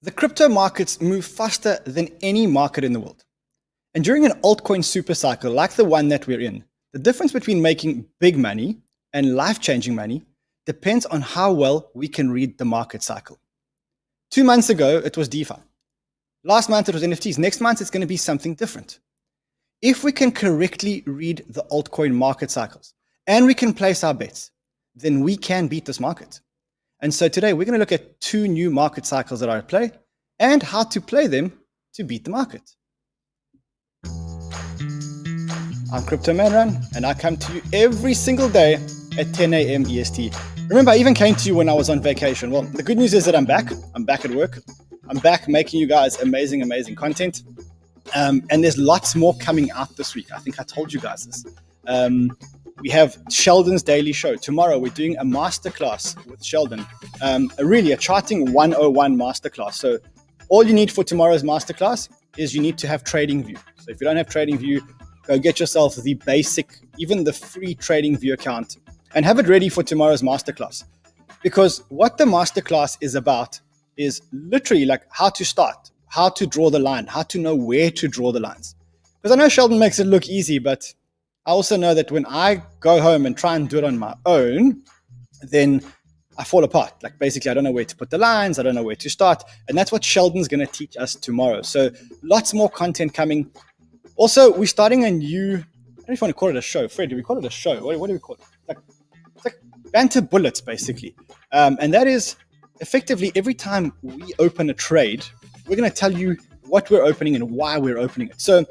The crypto markets move faster than any market in the world. And during an altcoin super cycle like the one that we're in, the difference between making big money and life-changing money depends on how well we can read the market cycle. 2 months ago, it was DeFi. Last month, it was NFTs. Next month, it's going to be something different. If we can correctly read the altcoin market cycles and we can place our bets, then we can beat this market. And so today we're going to look at 2 new market cycles that are at play and how to play them to beat the market. I'm Crypto Man Run, and I come to you every single day at 10 a.m. EST. Remember, I even came to you when I was on vacation. Well, the good news is that I'm back. I'm back at work. I'm back making you guys amazing, amazing content. And there's lots more coming out this week. I think I told you guys this. We have Sheldon's daily show. Tomorrow, we're doing a masterclass with Sheldon, a charting 101 masterclass. So all you need for tomorrow's masterclass is you need to have TradingView. So if you don't have TradingView, go get yourself the basic, even the free TradingView account, and have it ready for tomorrow's masterclass. Because what the masterclass is about is literally like how to start, how to draw the line, how to know where to draw the lines. Because I know Sheldon makes it look easy, but I also know that when I go home and try and do it on my own, then I fall apart. Like basically, I don't know where to put the lines. I don't know where to start. And that's what Sheldon's going to teach us tomorrow. So lots more content coming. Also, we're starting a new, I don't know if you want to call it a show. Fred, do we call it a show? What do we call it? It's like Banter bullets, basically. And that is effectively every time we open a trade, we're going to tell you what we're opening and why we're opening it. So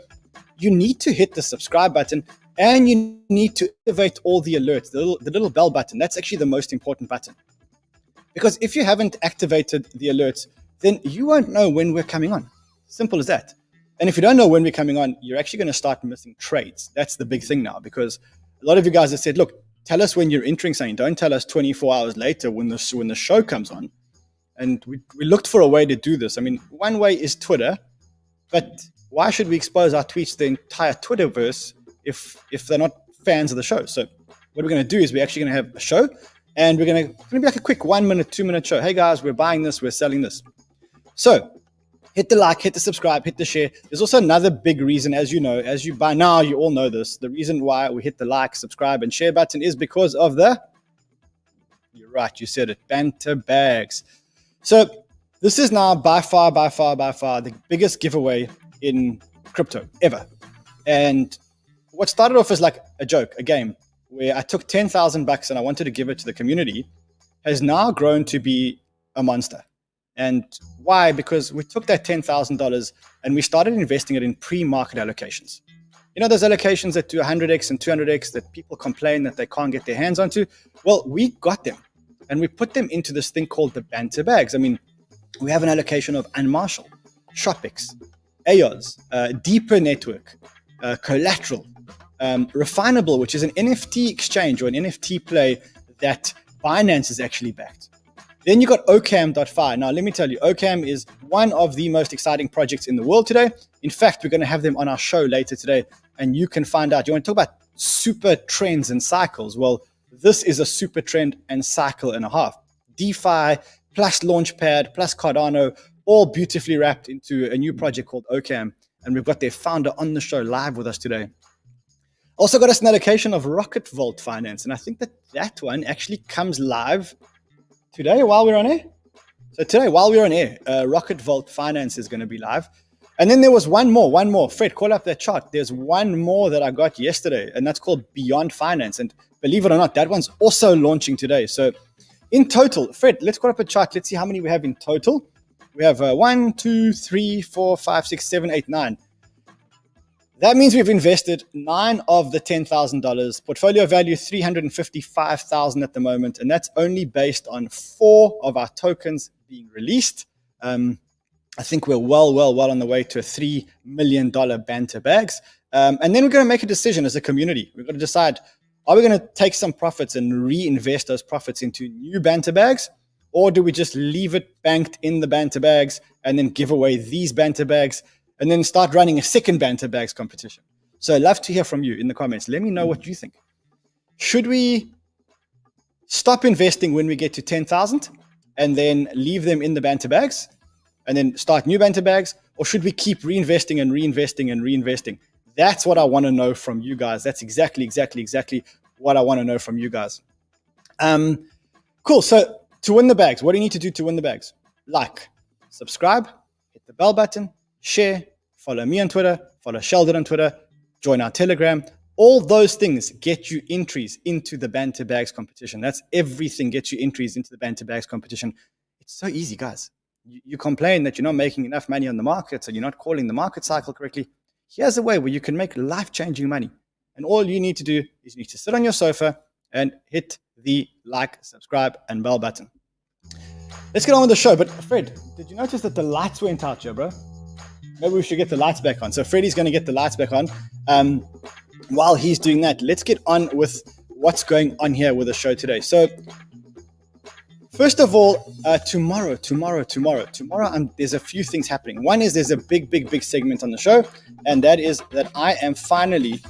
you need to hit the subscribe button. And you need to activate all the alerts, the little bell button. That's actually the most important button. Because if you haven't activated the alerts, then you won't know when we're coming on. Simple as that. And if you don't know when we're coming on, you're actually going to start missing trades. That's the big thing now, because a lot of you guys have said, look, tell us when you're entering something. Don't tell us 24 hours later when the show comes on. And we looked for a way to do this. I mean, one way is Twitter, but why should we expose our tweets to the entire Twitterverse if they're not fans of the show? So what we're going to do is we're actually going to have a show, and we're going to be like a quick 1 minute, 2 minute show. Hey guys, we're buying this, we're selling this. So hit the like, hit the subscribe, hit the share. There's also another big reason, as you know, by now you all know this. The reason why we hit the like, subscribe, and share button is because of you're right, you said it, Banter bags. So this is now by far the biggest giveaway in crypto ever. And what started off as like a joke, a game, where I took $10,000 and I wanted to give it to the community, has now grown to be a monster. And why? Because we took that $10,000 and we started investing it in pre-market allocations. You know those allocations that do 100x and 200x that people complain that they can't get their hands onto? Well, we got them and we put them into this thing called the Banter bags. I mean, we have an allocation of Unmarshall, ShopX, AOS, Deeper Network, Collateral, Refinable, which is an NFT exchange or an NFT play that Binance is actually backed. Then you got Occam.fi. Now, let me tell you, Occam is one of the most exciting projects in the world today. In fact, we're going to have them on our show later today, and you can find out. You want to talk about super trends and cycles? Well, this is a super trend and cycle and a half. DeFi plus Launchpad plus Cardano, all beautifully wrapped into a new project called Occam. And we've got their founder on the show live with us today. Also got us an allocation of Rocket Vault Finance. And I think that one actually comes live today while we're on air. So today, while we're on air, Rocket Vault Finance is going to be live. And then there was one more. Fred, call up that chart. There's one more that I got yesterday, and that's called Beyond Finance. And believe it or not, that one's also launching today. So in total, Fred, let's call up a chart. Let's see how many we have in total. We have 1, 2, 3, 4, 5, 6, 7, 8, 9. That means we've invested 9 of the $10,000. Portfolio value $355,000 at the moment, and that's only based on 4 of our tokens being released. I think we're well on the way to a $3 million Banter bags. And then we're going to make a decision as a community. We're going to decide, are we going to take some profits and reinvest those profits into new Banter bags? Or do we just leave it banked in the Banter bags and then give away these Banter bags and then start running a second Banter bags competition? So I'd love to hear from you in the comments. Let me know what you think. Should we stop investing when we get to 10,000 and then leave them in the Banter bags? and then start new Banter bags? Or should we keep reinvesting and reinvesting and reinvesting? That's what I want to know from you guys. That's exactly what I want to know from you guys. Cool. So to win the bags, what do you need to do to win the bags? Like, subscribe, hit the bell button, share, follow me on Twitter, follow Sheldon on Twitter, join our Telegram. All those things get you entries into the Banter Bags competition. That's everything gets you entries into the Banter Bags competition. It's so easy, guys. You complain that you're not making enough money on the market, and you're not calling the market cycle correctly. Here's a way where you can make life-changing money. And all you need to do is you need to sit on your sofa and hit the like, subscribe, and bell button. Let's get on with the show. But Fred, did you notice that the lights went out here, bro? Maybe we should get the lights back on. So Freddie's going to get the lights back on. While he's doing that, let's get on with what's going on here with the show today. So first of all, tomorrow, there's a few things happening. One is there's a big segment on the show, and that is that I am finally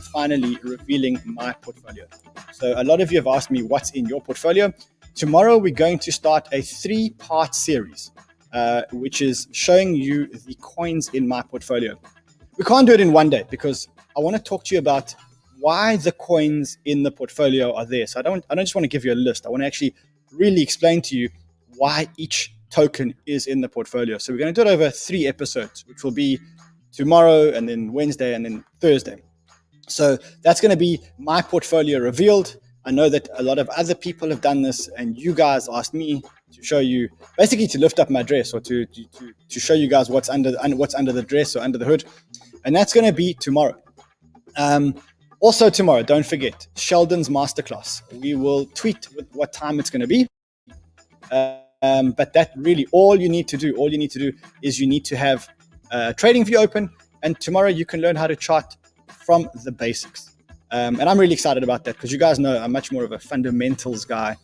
revealing my portfolio. So a lot of you have asked me what's in your portfolio. Tomorrow, we're going to start a 3-part series, which is showing you the coins in my portfolio. We can't do it in one day because I want to talk to you about why the coins in the portfolio are there. So I don't just want to give you a list. I want to actually really explain to you why each token is in the portfolio. So we're going to do it over 3 episodes, which will be tomorrow and then Wednesday and then Thursday. So that's going to be my portfolio revealed. I know that a lot of other people have done this, and you guys asked me to show you, basically to lift up my dress or to show you guys what's under the dress or under the hood. And that's going to be tomorrow. Also tomorrow, don't forget, Sheldon's masterclass. We will tweet with what time it's going to be. But that really, all you need to do is you need to have TradingView open, and tomorrow you can learn how to chart from the basics. And I'm really excited about that because you guys know I'm much more of a fundamentals guy.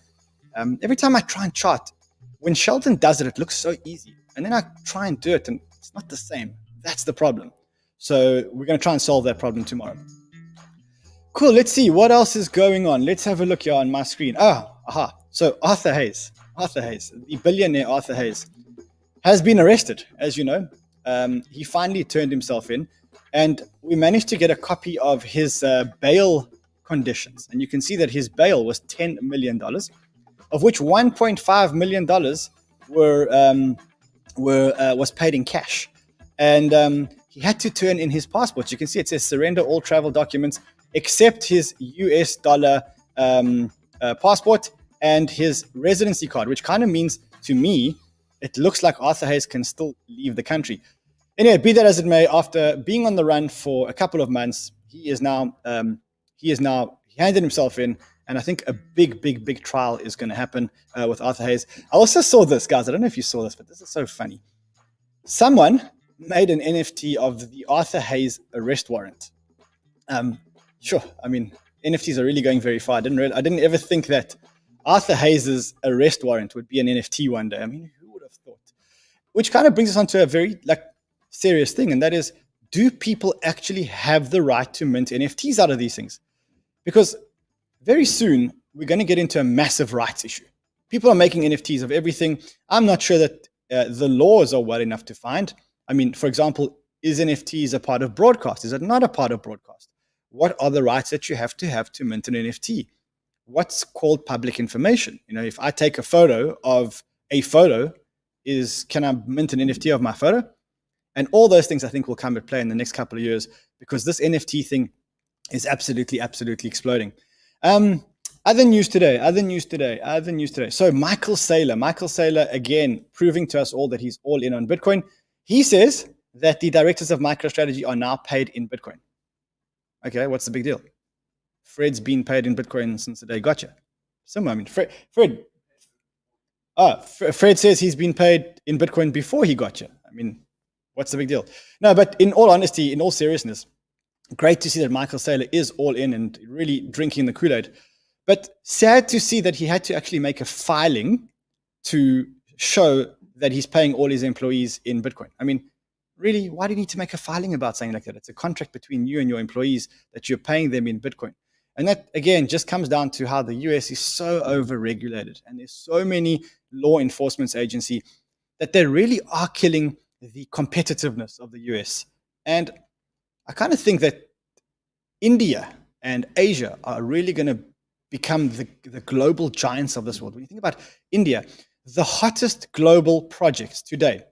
Every time I try and chart, when Sheldon does it, it looks so easy. And then I try and do it, and it's not the same. That's the problem. So we're going to try and solve that problem tomorrow. Cool. Let's see what else is going on. Let's have a look here on my screen. So Arthur Hayes, the billionaire Arthur Hayes, has been arrested, as you know. He finally turned himself in, and we managed to get a copy of his bail conditions. And you can see that his bail was $10 million, of which $1.5 million was paid in cash. And he had to turn in his passport. You can see it says surrender all travel documents except his US dollar passport and his residency card, which kind of means to me, it looks like Arthur Hayes can still leave the country. Anyway, be that as it may, after being on the run for a couple of months, he handed himself in, and I think a big trial is going to happen with Arthur Hayes. I also saw this, guys. I don't know if you saw this, but this is so funny. Someone made an NFT of the Arthur Hayes arrest warrant. Sure, I mean, NFTs are really going very far. I didn't ever think that Arthur Hayes' arrest warrant would be an NFT one day. I mean, who would have thought? Which kind of brings us on to a very serious thing, and that is, do people actually have the right to mint NFTs out of these things? Because very soon, we're going to get into a massive rights issue. People are making NFTs of everything. I'm not sure that the laws are well enough to find. I mean, for example, is NFTs a part of broadcast? Is it not a part of broadcast? What are the rights that you have to mint an NFT? What's called public information? You know, if I take a photo of a photo, can I mint an NFT of my photo? And all those things I think will come to play in the next couple of years, because this NFT thing is absolutely exploding. Other news today. So Michael Saylor, again, proving to us all that he's all in on Bitcoin. He says that the directors of MicroStrategy are now paid in Bitcoin. Okay, what's the big deal? Fred's been paid in Bitcoin since the day he got you. Fred says he's been paid in Bitcoin before he got you. I mean, what's the big deal? No, but in all honesty, in all seriousness, great to see that Michael Saylor is all in and really drinking the Kool-Aid. But sad to see that he had to actually make a filing to show that he's paying all his employees in Bitcoin. I mean, really, why do you need to make a filing about something like that? It's a contract between you and your employees that you're paying them in Bitcoin. And that, again, just comes down to how the US is so over-regulated. And there's so many law enforcement agencies that they really are killing the competitiveness of the US. And I kind of think that India and Asia are really going to become the global giants of this world. When you think about India, the hottest global projects today.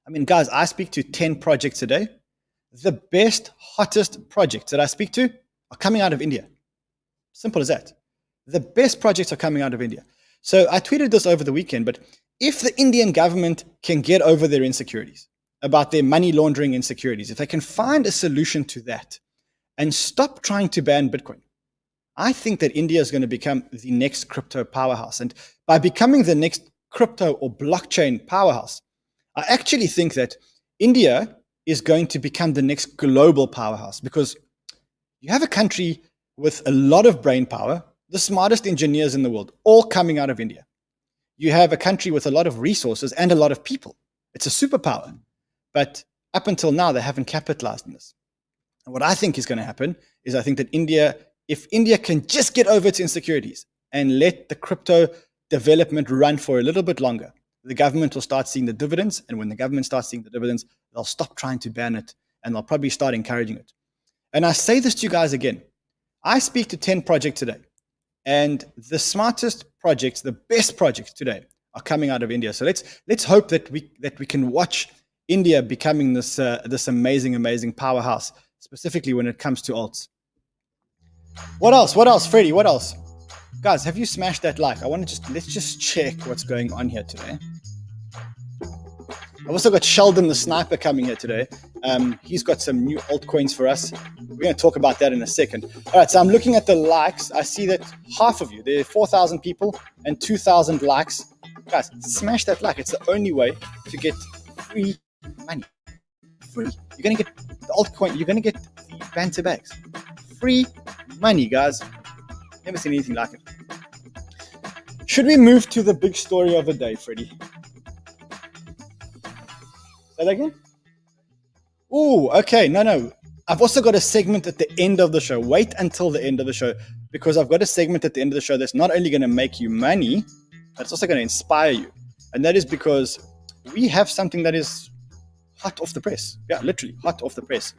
I mean, guys, I speak to 10 projects a day. The best, hottest projects that I speak to are coming out of India. Simple as that. The best projects are coming out of India. So I tweeted this over the weekend, but if the Indian government can get over their insecurities about their money laundering insecurities, if they can find a solution to that and stop trying to ban Bitcoin, I think that India is going to become the next crypto powerhouse. And by becoming the next crypto or blockchain powerhouse, I actually think that India is going to become the next global powerhouse, because you have a country with a lot of brain power, the smartest engineers in the world, all coming out of India. You have a country with a lot of resources and a lot of people. It's a superpower. But up until now, they haven't capitalized on this. And what I think is going to happen is I think that if India can just get over its insecurities and let the crypto development run for a little bit longer, the government will start seeing the dividends. And when the government starts seeing the dividends, they'll stop trying to ban it and they'll probably start encouraging it. And I say this to you guys again. I speak to 10 projects today, and the smartest projects, the best projects today are coming out of India. So let's hope that we can watch India becoming this amazing powerhouse, specifically when it comes to alts. What else, Freddie? What else? Guys, have you smashed that like? Let's just check what's going on here today. I've also got Sheldon the Sniper coming here today. He's got some new altcoins for us. We're going to talk about that in a second. All right, so I'm looking at the likes. I see that half of you, there are 4,000 people and 2,000 likes. Guys, smash that like. It's the only way to get free money. Free. You're going to get the altcoin. You're going to get the Banter bags. Free money, guys. Never seen anything like it. Should we move to the big story of the day, Freddie? Say that again? Oh, okay. No. I've also got a segment at the end of the show. Wait until the end of the show, because I've got a segment at the end of the show that's not only going to make you money, but it's also going to inspire you. And that is because we have something that is hot off the press. Yeah, literally hot off the press.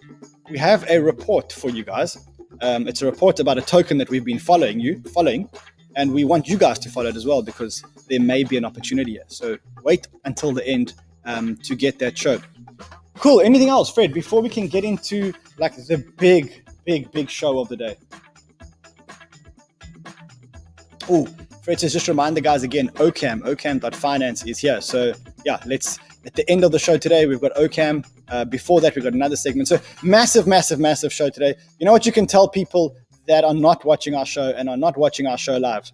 We have a report for you guys. It's a report about a token that we've been following, and we want you guys to follow it as well, because there may be an opportunity here. So wait until the end to get that show. Cool. Anything else, Fred, before we can get into like the big show of the day? Oh, Fred says, just remind the guys again, Occam.finance is here. So yeah, at the end of the show today, we've got Occam. Before that, we've got another segment. So massive show today. You know what you can tell people that are not watching our show and are not watching our show live?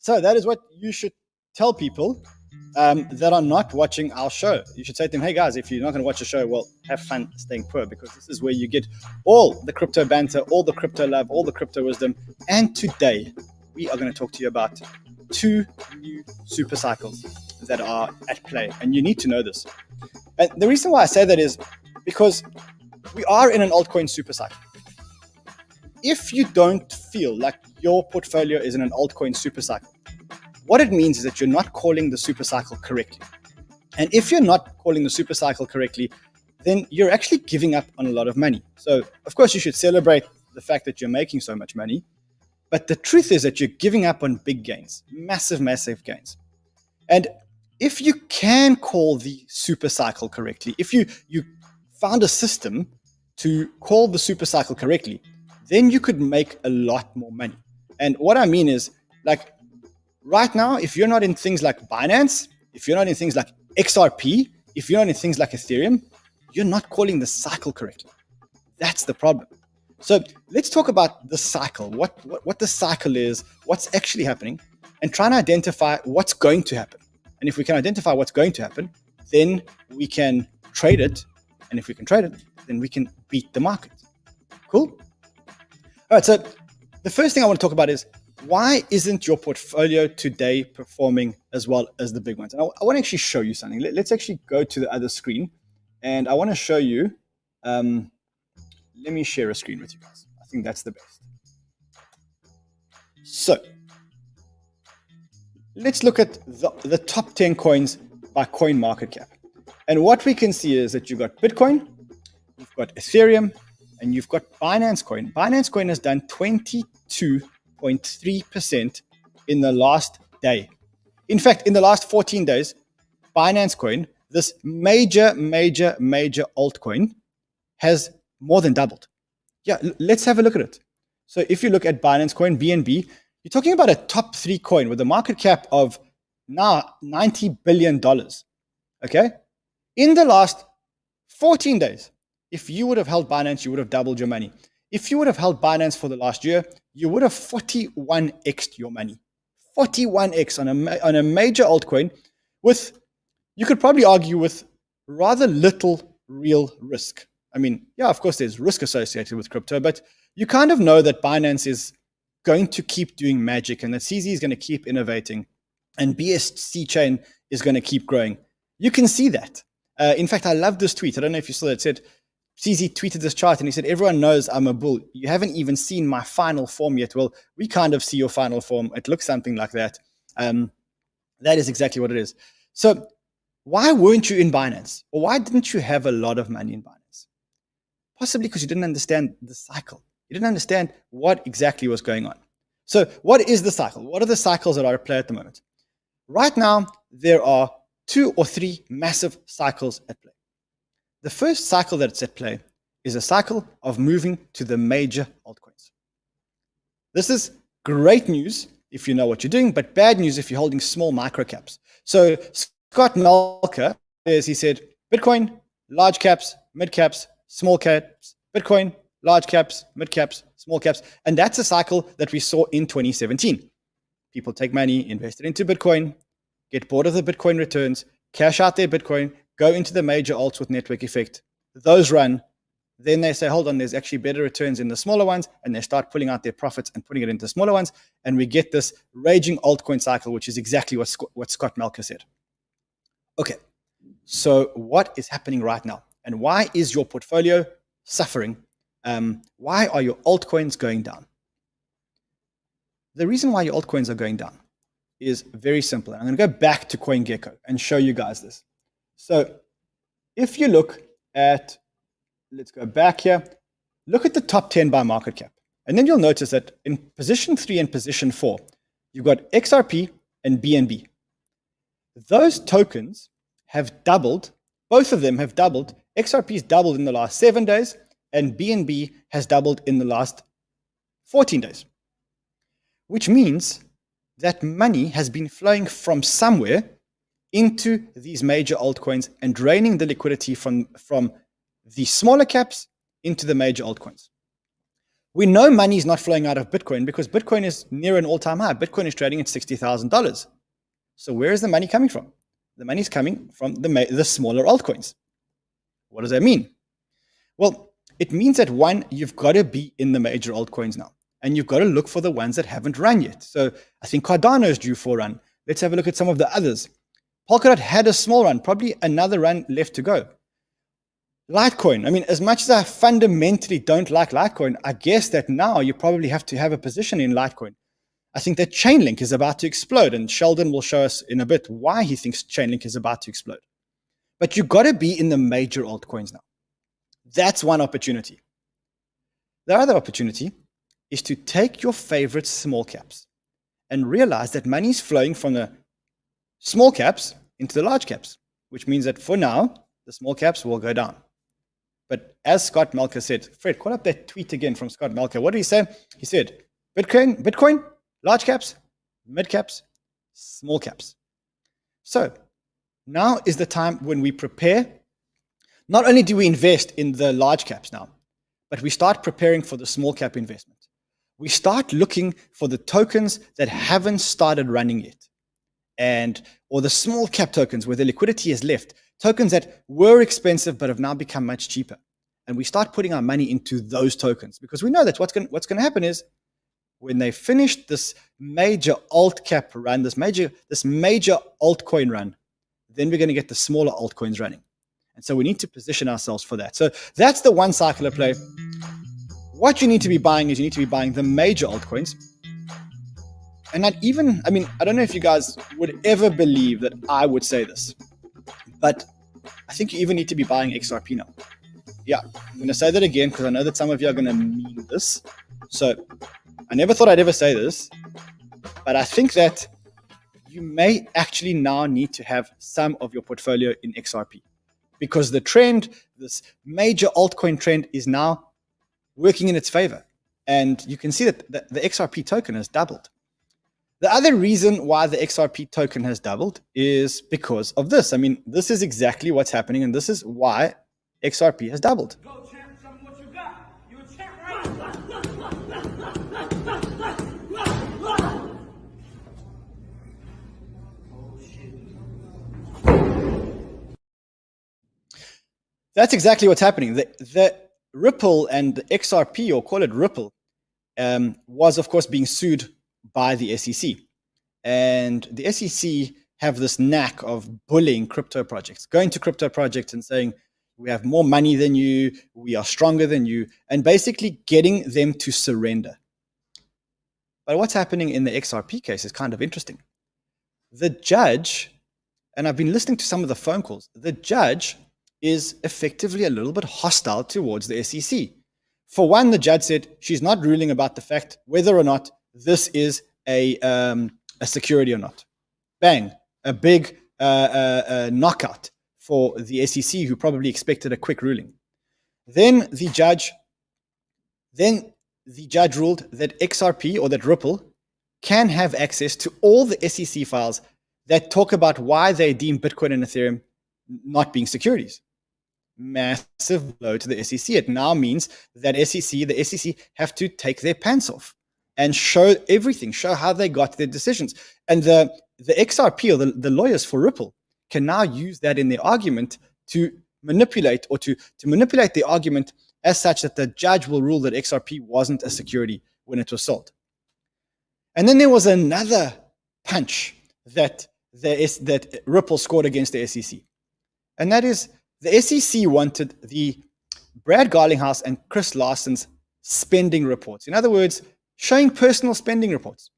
So that is what you should tell people that are not watching our show. You should say to them, hey guys, if you're not going to watch the show, well, have fun staying poor, because this is where you get all the crypto banter, all the crypto love, all the crypto wisdom. And today we are going to talk to you about 2 new super cycles that are at play, and you need to know this. And the reason why I say that is because we are in an altcoin super cycle. If you don't feel like your portfolio is in an altcoin super cycle, what it means is that you're not calling the super cycle correctly. And if you're not calling the super cycle correctly, then you're actually giving up on a lot of money. So, of course, you should celebrate the fact that you're making so much money. But the truth is that you're giving up on big gains, massive gains. And if you can call the super cycle correctly, if you found a system to call the super cycle correctly, then you could make a lot more money. And what I mean is, like, right now, if you're not in things like Binance, if you're not in things like XRP, if you're not in things like Ethereum, you're not calling the cycle correctly. That's the problem. So let's talk about the cycle, what the cycle is, what's actually happening, and try and identify what's going to happen. And if we can identify what's going to happen, then we can trade it. And if we can trade it, then we can beat the market. Cool? All right, so the first thing I want to talk about is why isn't your portfolio today performing as well as the big ones? And I want to actually show you something. Let's actually go to the other screen, and I want to show you. Let me share a screen with you guys. I think that's the best. So let's look at the top 10 coins by coin market cap. And what we can see is that you've got Bitcoin, you've got Ethereum, and you've got Binance Coin. Binance Coin has done 22.3% in the last day. In fact, in the last 14 days, Binance Coin, this major altcoin, has more than doubled. Yeah, let's have a look at it. So if you look at Binance Coin, BNB, you're talking about a top 3 coin with a market cap of now $90 billion. Okay? In the last 14 days, if you would have held Binance, you would have doubled your money. If you would have held Binance for the last year, you would have 41x'd your money. 41x on a major altcoin with, you could probably argue, with rather little real risk. I mean, yeah, of course, there's risk associated with crypto, but you kind of know that Binance is going to keep doing magic and that CZ is going to keep innovating and BSC chain is going to keep growing. You can see that. In fact, I love this tweet. I don't know if you saw it. It said, CZ tweeted this chart and he said, everyone knows I'm a bull. You haven't even seen my final form yet. Well, we kind of see your final form. It looks something like that. That is exactly what it is. So why weren't you in Binance? Or why didn't you have a lot of money in Binance? Possibly because you didn't understand the cycle. You didn't understand what exactly was going on. So what is the cycle? What are the cycles that are at play at the moment? Right now, there are 2 or 3 massive cycles at play. The first cycle that's at play is a cycle of moving to the major altcoins. This is great news if you know what you're doing, but bad news if you're holding small micro caps. So Scott Melker, he said, Bitcoin, large caps, mid caps, small caps, Bitcoin, large caps, mid caps, small caps. And that's a cycle that we saw in 2017. People take money, invest it into Bitcoin, get bored of the Bitcoin returns, cash out their Bitcoin, go into the major alts with network effect. Those run. Then they say, hold on, there's actually better returns in the smaller ones. And they start pulling out their profits and putting it into smaller ones. And we get this raging altcoin cycle, which is exactly what Scott Melker said. Okay, so what is happening right now? And why is your portfolio suffering? Why are your altcoins going down? The reason why your altcoins are going down is very simple. I'm going to go back to CoinGecko and show you guys this. So if you look at, let's go back here, look at the top 10 by market cap. And then you'll notice that in position 3 and position 4, you've got XRP and BNB. Those tokens have doubled. Both of them have doubled. XRP's doubled in the last 7 days, and BNB has doubled in the last 14 days. Which means that money has been flowing from somewhere into these major altcoins and draining the liquidity from the smaller caps into the major altcoins. We know money is not flowing out of Bitcoin because Bitcoin is near an all-time high. Bitcoin is trading at $60,000. So where is the money coming from? The money is coming from the smaller altcoins. What does that mean? Well, it means that one, you've got to be in the major altcoins now. And you've got to look for the ones that haven't run yet. So I think Cardano is due for a run. Let's have a look at some of the others. Polkadot had a small run, probably another run left to go. Litecoin. I mean, as much as I fundamentally don't like Litecoin, I guess that now you probably have to have a position in Litecoin. I think that Chainlink is about to explode, and Sheldon will show us in a bit why he thinks Chainlink is about to explode. But you've got to be in the major altcoins now. That's one opportunity. The other opportunity is to take your favorite small caps and realize that money is flowing from the small caps into the large caps, which means that for now, the small caps will go down. But as Scott Melker said, Fred, call up that tweet again from Scott Melker. What did he say? He said, Bitcoin, large caps, mid caps, small caps. So now is the time when we prepare. Not only do we invest in the large caps now, but we start preparing for the small cap investment. We start looking for the tokens that haven't started running yet, or the small cap tokens where the liquidity is left, tokens that were expensive but have now become much cheaper. And we start putting our money into those tokens because we know that what's going to happen is when they finished this major alt cap run, this major altcoin run, then we're going to get the smaller altcoins running. And so we need to position ourselves for that. So that's the one cycle of play. What you need to be buying is you need to be buying the major altcoins. And not even, I mean, I don't know if you guys would ever believe that I would say this, but I think you even need to be buying XRP now. Yeah, I'm going to say that again because I know that some of you are going to mean this. So I never thought I'd ever say this, but I think that you may actually now need to have some of your portfolio in XRP because the trend, this major altcoin trend, is now working in its favor. And you can see that the XRP token has doubled. The other reason why the XRP token has doubled is because of this. I mean, this is exactly what's happening, and this is why XRP has doubled. Go, champ, show me what you got. You a champ, right? That's exactly what's happening. The Ripple and the XRP, or call it Ripple, was, of course, being sued by the SEC. And the SEC have this knack of bullying crypto projects, going to crypto projects and saying, we have more money than you, we are stronger than you, and basically getting them to surrender. But what's happening in the XRP case is kind of interesting. The judge, and I've been listening to some of the phone calls, the judge is effectively a little bit hostile towards the SEC. For one, the judge said she's not ruling about the fact whether or not this is a security or not. Bang, a big knockout for the SEC, who probably expected a quick ruling. Then the judge ruled that XRP, or that Ripple, can have access to all the SEC files that talk about why they deem Bitcoin and Ethereum not being securities. Massive blow to the SEC. It now means that the SEC have to take their pants off and show everything, show how they got their decisions. And the XRP, or the lawyers for Ripple, can now use that in their argument to manipulate, or to manipulate the argument as such that the judge will rule that XRP wasn't a security when it was sold. And then there was another punch that Ripple scored against the SEC. And that is, the SEC wanted the Brad Garlinghouse and Chris Larson's spending reports. In other words, showing personal spending reports.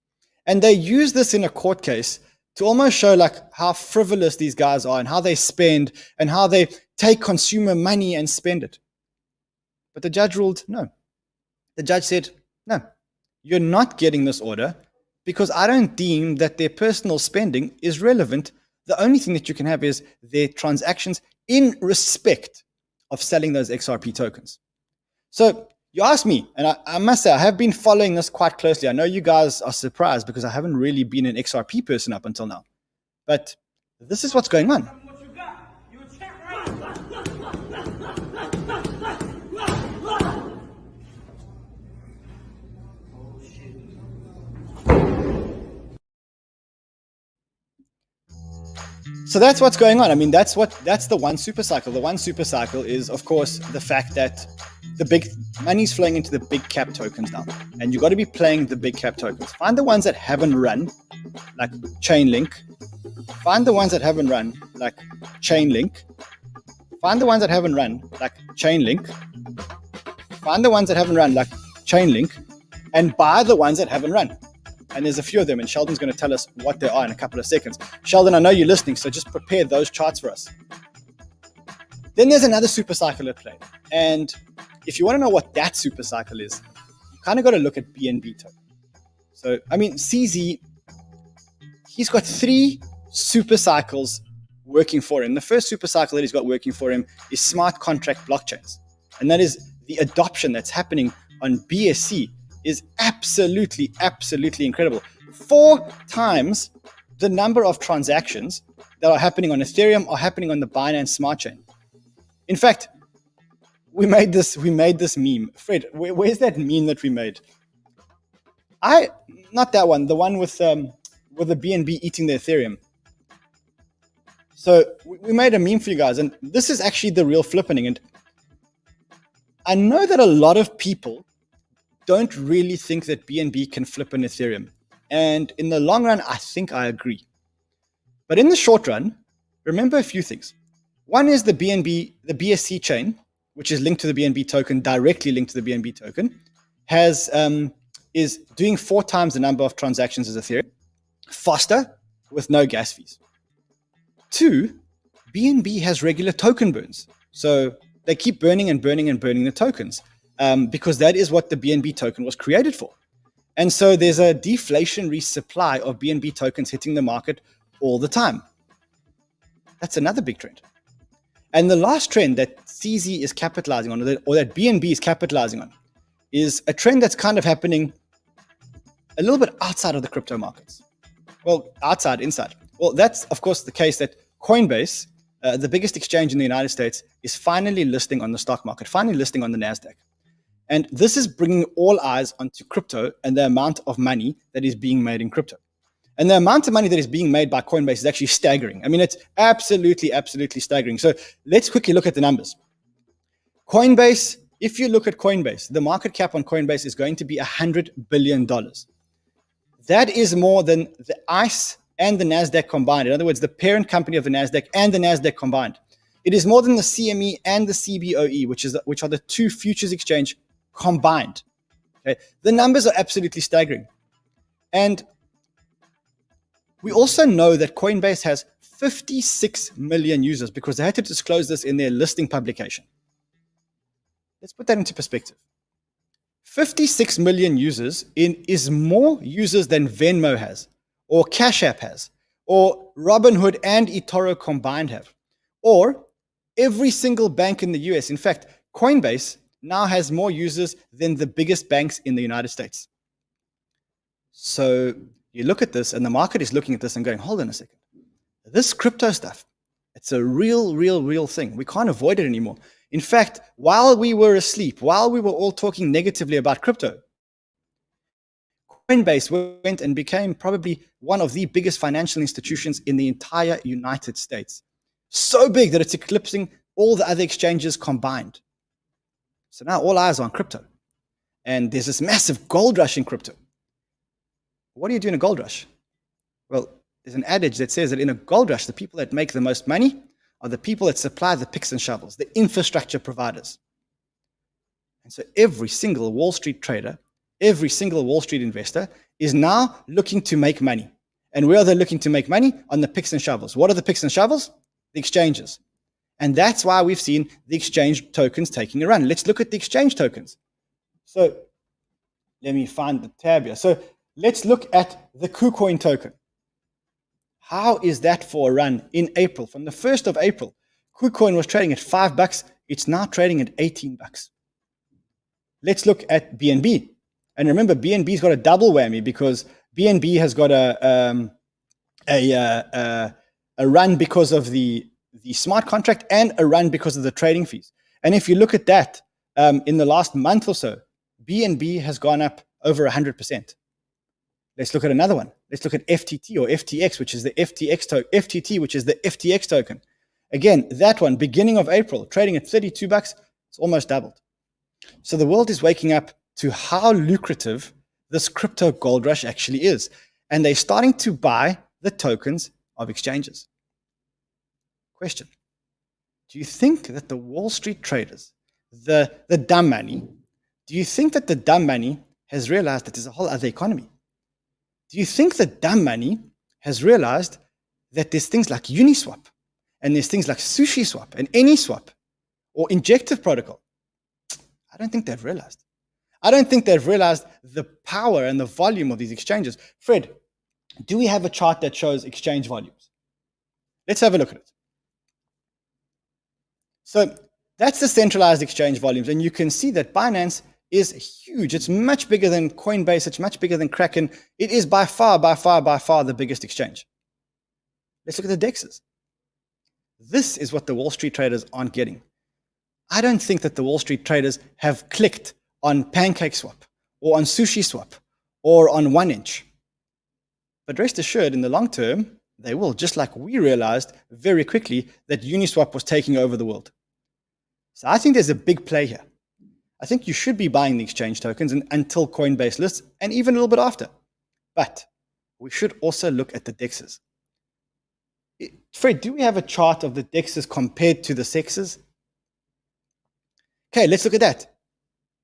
And they use this in a court case to almost show like how frivolous these guys are and how they spend and how they take consumer money and spend it. But the judge ruled no. The judge said, no, you're not getting this order because I don't deem that their personal spending is relevant. The only thing that you can have is their transactions in respect of selling those XRP tokens. So you ask me, and I must say, I have been following this quite closely. I know you guys are surprised because I haven't really been an XRP person up until now. But this is what's going on. So that's what's going on. I mean, that's the one super cycle. The one super cycle is, of course, the fact that the big money's flowing into the big cap tokens now. And you've got to be playing the big cap tokens. Find the ones that haven't run, like Chainlink. Find the ones that haven't run, like Chainlink. Find the ones that haven't run, like Chainlink. Find the ones that haven't run, like Chainlink. And buy the ones that haven't run. And there's a few of them, and Sheldon's going to tell us what they are in a couple of seconds. Sheldon, I know you're listening, so just prepare those charts for us. Then there's another super cycle at play. And if you want to know what that super cycle is, you kind of got to look at BNB token. So, I mean, CZ, he's got 3 super cycles working for him. The first super cycle that he's got working for him is smart contract blockchains. And that is the adoption that's happening on BSC is absolutely incredible. 4 times the number of transactions that are happening on Ethereum are happening on the Binance Smart Chain. In fact, we made this meme. Fred, where's that meme that we made? Not that one, the one with the BNB eating the Ethereum. So we made a meme for you guys, and this is actually the real flippening. And I know that a lot of people don't really think that BNB can flip an Ethereum. And in the long run, I think I agree. But in the short run, remember a few things. One is the BNB, the BSC chain, which is linked to the BNB token, directly linked to the BNB token, is doing 4 times the number of transactions as Ethereum, faster, with no gas fees. 2, BNB has regular token burns. So they keep burning and burning and burning the tokens because that is what the BNB token was created for. And so there's a deflationary supply of BNB tokens hitting the market all the time. That's another big trend. And the last trend that CZ is capitalizing on, or that BNB is capitalizing on, is a trend that's kind of happening a little bit outside of the crypto markets. Well, inside. Well, that's, of course, the case that Coinbase, the biggest exchange in the United States, is finally listing on the stock market, finally listing on the NASDAQ. And this is bringing all eyes onto crypto and the amount of money that is being made in crypto. And the amount of money that is being made by Coinbase is actually staggering. I mean, it's absolutely, absolutely staggering. So let's quickly look at the numbers. Coinbase, if you look at Coinbase, the market cap on Coinbase is going to be $100 billion. That is more than the ICE and the NASDAQ combined. In other words, the parent company of the NASDAQ and the NASDAQ combined. It is more than the CME and the CBOE, which are the 2 futures exchange combined. Okay? The numbers are absolutely staggering. And we also know that Coinbase has 56 million users because they had to disclose this in their listing publication. Let's put that into perspective. 56 million users is more users than Venmo has, or Cash App has, or Robinhood and eToro combined have, or every single bank in the US. In fact, Coinbase now has more users than the biggest banks in the United States. So you look at this, and the market is looking at this and going, hold on a second. This crypto stuff, it's a real thing. We can't avoid it anymore. In fact, while we were asleep, while we were all talking negatively about crypto, Coinbase went and became probably one of the biggest financial institutions in the entire United States. So big that it's eclipsing all the other exchanges combined. So now all eyes are on crypto. And there's this massive gold rush in crypto. What do you do in a gold rush? Well, there's an adage that says that in a gold rush, the people that make the most money are the people that supply the picks and shovels, the infrastructure providers. And so every single Wall Street trader, every single Wall Street investor is now looking to make money. And where are they looking to make money? On the picks and shovels. What are the picks and shovels? The exchanges. And that's why we've seen the exchange tokens taking a run. Let's look at the exchange tokens. So let me find the tab here. So let's look at the Kucoin token. How is that for a run in April? From the 1st of April, Kucoin was trading at $5. It's now trading at $18. Let's look at BNB. And remember, BNB's got a double whammy because BNB has got a run because of the smart contract and a run because of the trading fees. And if you look at that in the last month or so, BNB has gone up over 100%. Let's look at another one. Let's look at FTT or FTX, which is the FTT, which is the FTX token. Again, that one, beginning of April, trading at $32, it's almost doubled. So the world is waking up to how lucrative this crypto gold rush actually is. And they're starting to buy the tokens of exchanges. Question. Do you think that the Wall Street traders, the dumb money, do you think that the dumb money has realized that there's a whole other economy? Do you think the dumb money has realized that there's things like Uniswap and there's things like SushiSwap and AnySwap or Injective Protocol? I don't think they've realized. I don't think they've realized the power and the volume of these exchanges. Fred, do we have a chart that shows exchange volumes? Let's have a look at it. So that's the centralized exchange volumes. And you can see that Binance is huge. It's much bigger than Coinbase. It's much bigger than Kraken. It is by far the biggest exchange. Let's look at the DEXs. This is what the Wall Street traders aren't getting. I don't think that the Wall Street traders have clicked on PancakeSwap or on SushiSwap or on 1inch. But rest assured, in the long term, they will, just like we realized very quickly that Uniswap was taking over the world. So I think there's a big play here. I think you should be buying the exchange tokens until Coinbase lists, and even a little bit after. But we should also look at the DEXs. Fred, do we have a chart of the DEXs compared to the SEXs? Okay, let's look at that.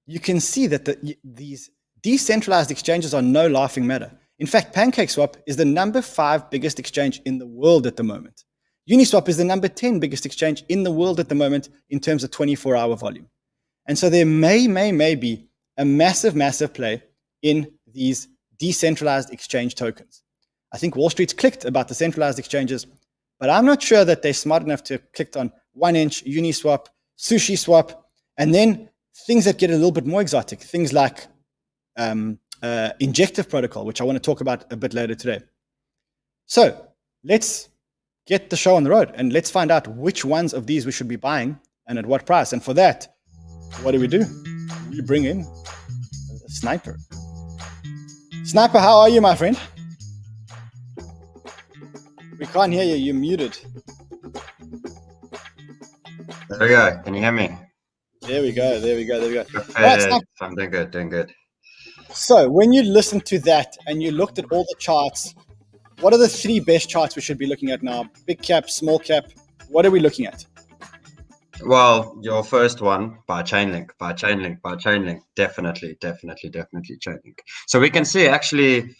You can see that these decentralized exchanges are no laughing matter. In fact, PancakeSwap is the number 5 biggest exchange in the world at the moment. Uniswap is the number 10 biggest exchange in the world at the moment in terms of 24-hour volume. And so there may be a massive play in these decentralized exchange tokens. I think Wall Street's clicked about the centralized exchanges, but I'm not sure that they're smart enough to have clicked on 1inch, Uniswap, SushiSwap, and then things that get a little bit more exotic, things like injective protocol, which I want to talk about a bit later today. So let's get the show on the road and let's find out which ones of these we should be buying and at what price. And for that, what do? We bring in a Sniper. Sniper, how are you, my friend? We can't hear you. You're muted. There we go. Can you hear me? There we go. Right, I'm doing good. So when you listen to that and you looked at all the charts, what are the 3 best charts we should be looking at now? Big cap, small cap. What are we looking at? Well, your first one, buy Chainlink. Definitely Chainlink. So we can see actually,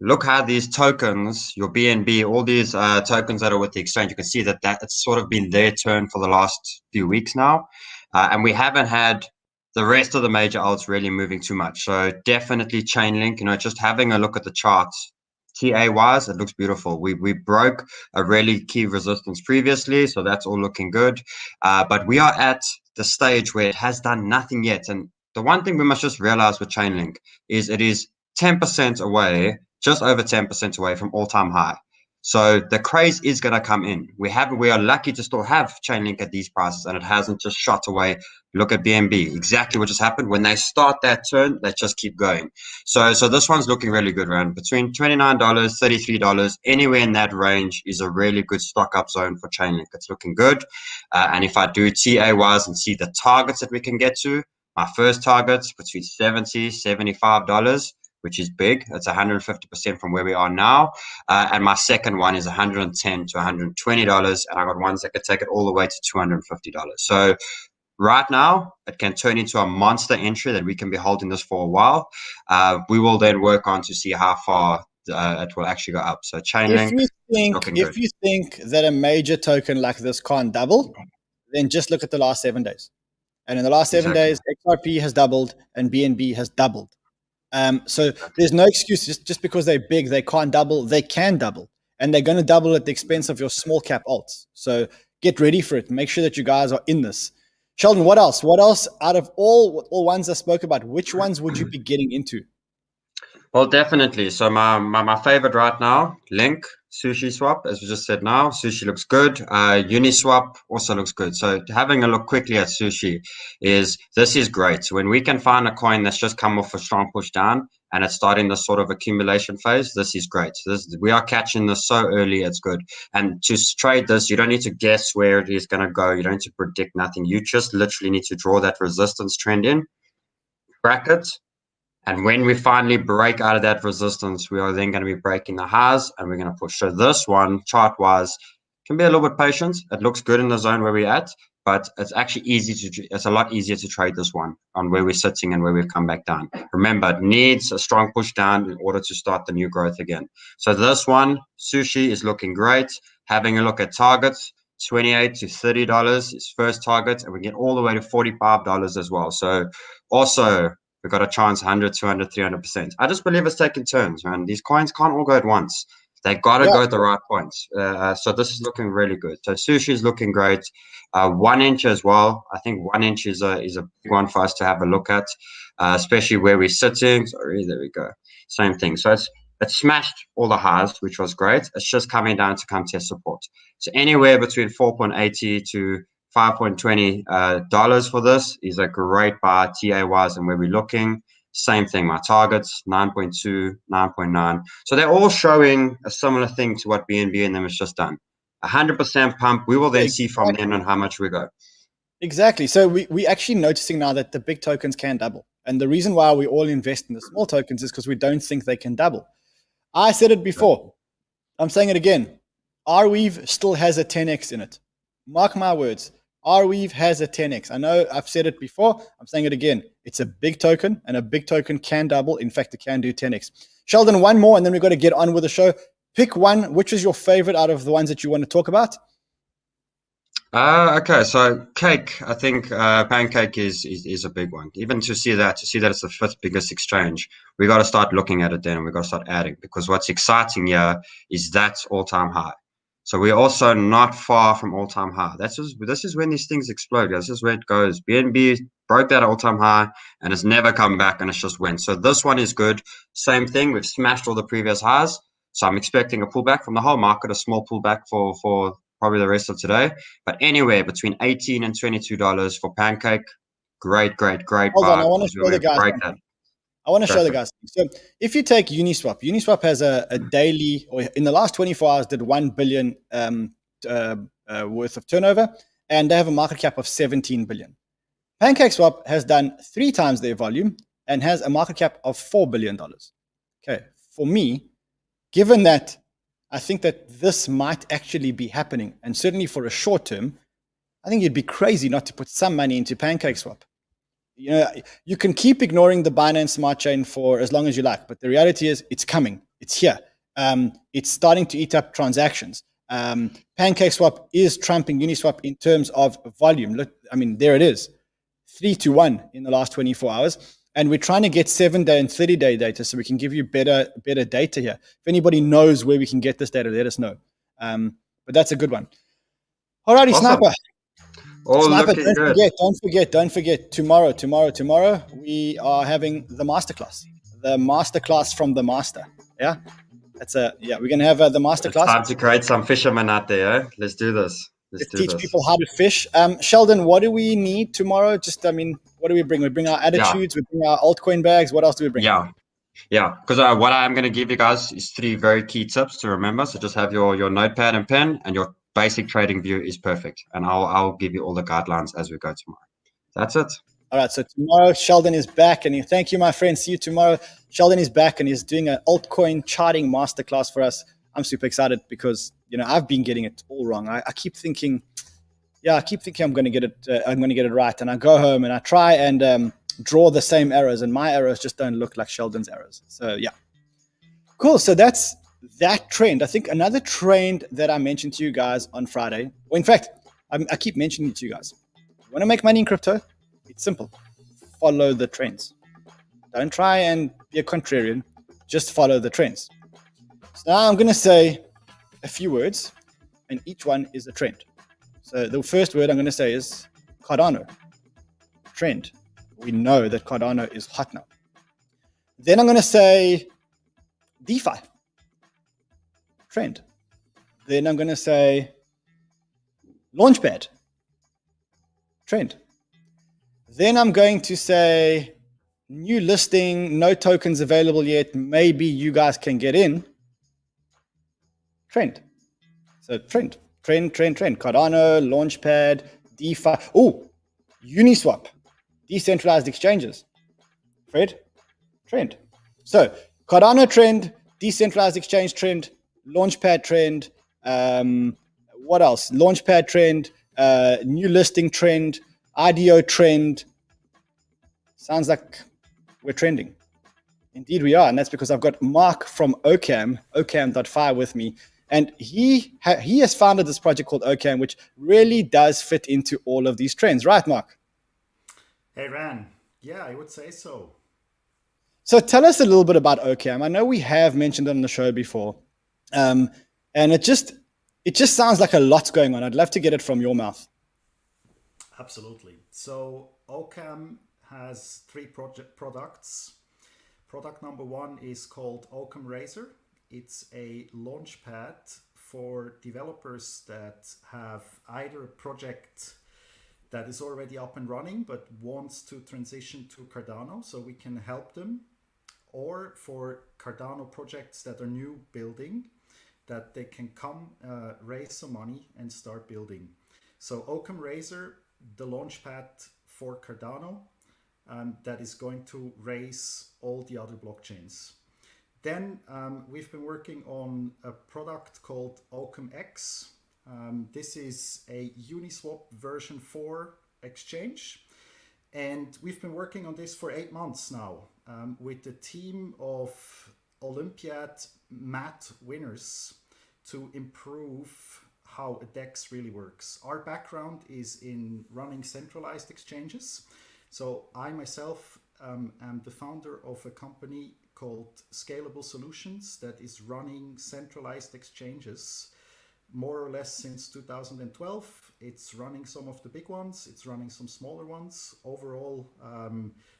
look how these tokens, your BNB, all these tokens that are with the exchange, you can see that it's sort of been their turn for the last few weeks now. And we haven't had the rest of the major alts really moving too much. So definitely Chainlink, just having a look at the charts, TA wise, it looks beautiful. We broke a really key resistance previously, so that's all looking good. But we are at the stage where it has done nothing yet. And the one thing we must just realize with Chainlink is it is 10% away, just over 10% away from all-time high. So the craze is going to come in. We are lucky to still have Chainlink at these prices, and it hasn't just shot away. Look at BNB, exactly what just happened. When they start that turn, they just keep going. So this one's looking really good, around between $29, $33, anywhere in that range is a really good stock up zone for Chainlink. It's looking good. And if I do TA wise and see the targets that we can get to, my first target's between $70, $75. Which is big. It's 150% from where we are now. And my second one is $110 to $120. And I got ones that could take it all the way to $250. So right now, it can turn into a monster entry that we can be holding this for a while. We will then work on to see how far it will actually go up. So Chainlink, if you think that a major token like this can't double, then just look at the last 7 days. And in the last 7 days, XRP has doubled and BNB has doubled. So there's no excuse just because they're big, they can't double. They can double, and they're going to double at the expense of your small cap alts. So get ready for it. Make sure that you guys are in this. Sheldon, what else? What else out of all ones I spoke about? Which ones would you be getting into? Well, definitely. So my favorite right now, Link, SushiSwap, as we just said now. Sushi looks good. Uniswap also looks good. So having a look quickly at Sushi this is great. So when we can find a coin that's just come off a strong push down and it's starting this sort of accumulation phase, this is great. So we are catching this so early, it's good. And to trade this, you don't need to guess where it is going to go. You don't need to predict nothing. You just literally need to draw that resistance trend in, bracket. And when we finally break out of that resistance, we are then going to be breaking the highs and we're going to push. So this one, chart-wise, can be a little bit patient. It looks good in the zone where we're at, but it's actually it's a lot easier to trade this one on where we're sitting and where we've come back down. Remember, it needs a strong push down in order to start the new growth again. So this one, Sushi, is looking great. Having a look at targets, $28 to $30 is first target, and we get all the way to $45 as well. So also, we've got a chance 100, 200, 300%. I just believe it's taking turns, man. These coins can't all go at once. They got to go at the right points. So this is looking really good. So Sushi is looking great. 1 inch as well. I think 1 inch is a big one for us to have a look at, especially where we're sitting. Sorry, there we go. Same thing. So it smashed all the highs, which was great. It's just coming down to come test support. So anywhere between 4.80 to $5.20 for this is a great buy TA wise, and where we're looking, same thing. My targets 9.2, 9.9. So they're all showing a similar thing to what BNB and them has just done. 100% pump. We will then see from then on how much we go. Exactly. So we actually noticing now that the big tokens can double. And the reason why we all invest in the small tokens is because we don't think they can double. I said it before. I'm saying it again. Arweave still has a 10x in it. Mark my words. Arweave has a 10x. I know I've said it before. I'm saying it again. It's a big token, and a big token can double. In fact, it can do 10x. Sheldon, one more, and then we've got to get on with the show. Pick one. Which is your favorite out of the ones that you want to talk about? Okay, so cake, I think pancake is a big one. Even to see that it's the fifth biggest exchange, we got to start looking at it then, and we got to start adding, because what's exciting here is that's all-time high. So we're also not far from all-time high. This is when these things explode. This is where it goes. BNB broke that all-time high and it's never come back, and it's just went. So this one is good. Same thing. We've smashed all the previous highs. So I'm expecting a pullback from the whole market, a small pullback for probably the rest of today. But anywhere between $18 and $22 for pancake, great Hold on, buy. I want to Because show the we guys break something. that. I want to Go show the for it. guys. So if you take Uniswap has a daily, or in the last 24 hours, did 1 billion worth of turnover, and they have a market cap of 17 billion. PancakeSwap has done 3 times their volume and has a market cap of $4 billion. Okay, for me, given that I think that this might actually be happening, and certainly for a short term, I think you'd be crazy not to put some money into PancakeSwap. You know, you can keep ignoring the Binance Smart Chain for as long as you like, but the reality is it's coming. It's here. It's starting to eat up transactions. PancakeSwap is trumping Uniswap in terms of volume. Look, I mean, there it is, 3-1 in the last 24 hours. And we're trying to get 7-day and 30-day data so we can give you better data here. If anybody knows where we can get this data, let us know. But that's a good one. Alrighty, Awesome. Sniper. All Sniper, looking good. don't forget. Tomorrow, we are having the masterclass from the master. Yeah, we're gonna have the It's masterclass. time to create some fishermen out there. Eh? Let's do this. Let's teach people how to fish. Sheldon, what do we need tomorrow? Just, I mean, what do we bring? We bring our attitudes. We bring our altcoin bags. What else do we bring? Yeah. Because what I'm going to give you guys is 3 very key tips to remember. So just have your notepad and pen, and your basic trading view is perfect. And I'll give you all the guidelines as we go tomorrow. That's it. All right. So tomorrow, Sheldon is back, and thank you, my friend. See you tomorrow. Sheldon is back, and he's doing an altcoin charting masterclass for us. I'm super excited because I've been getting it all wrong. I keep thinking, I'm going to get it. I'm going to get it right, and I go home and I try and draw the same errors, and my errors just don't look like Sheldon's errors. So yeah, cool. So that's that trend. I think another trend that I mentioned to you guys on Friday. Well, in fact, I keep mentioning it to you guys. You want to make money in crypto? It's simple. Follow the trends. Don't try and be a contrarian. Just follow the trends. So now I'm going to say a few words, and each one is a trend. So the first word I'm going to say is Cardano. Trend. We know that Cardano is hot now. Then I'm going to say DeFi. Trend. Then I'm going to say Launchpad. Trend. Then I'm going to say new listing, no tokens available yet. Maybe you guys can get in. Trend. So trend. Cardano, Launchpad, DeFi. Oh, Uniswap. Decentralized exchanges. Fred? Trend. So Cardano trend, decentralized exchange trend, Launchpad trend. What else? Launchpad trend, new listing trend, IDO trend. Sounds like we're trending. Indeed we are, and that's because I've got Mark from Occam, Occam.fi with me, and he has founded this project called Occam, which really does fit into all of these trends. Right, Mark? Hey, Ran. Yeah, I would say so. So tell us a little bit about Occam. I know we have mentioned it on the show before, and it just sounds like a lot's going on. I'd love to get it from your mouth. Absolutely. So Occam has 3 products. Product number 1 is called Occam Razor. It's a launchpad for developers that have either a project that is already up and running but wants to transition to Cardano, so we can help them, or for Cardano projects that are new building, that they can come raise some money and start building. So Occam Razor the launchpad for Cardano that is going to raise all the other blockchains. Then we've been working on a product called Occam X. This is a Uniswap version 4 exchange. And we've been working on this for 8 months now with a team of Olympiad math winners to improve how a DEX really works. Our background is in running centralized exchanges. So I myself am the founder of a company called Scalable Solutions that is running centralized exchanges more or less since 2012. It's running some of the big ones, it's running some smaller ones. Overall,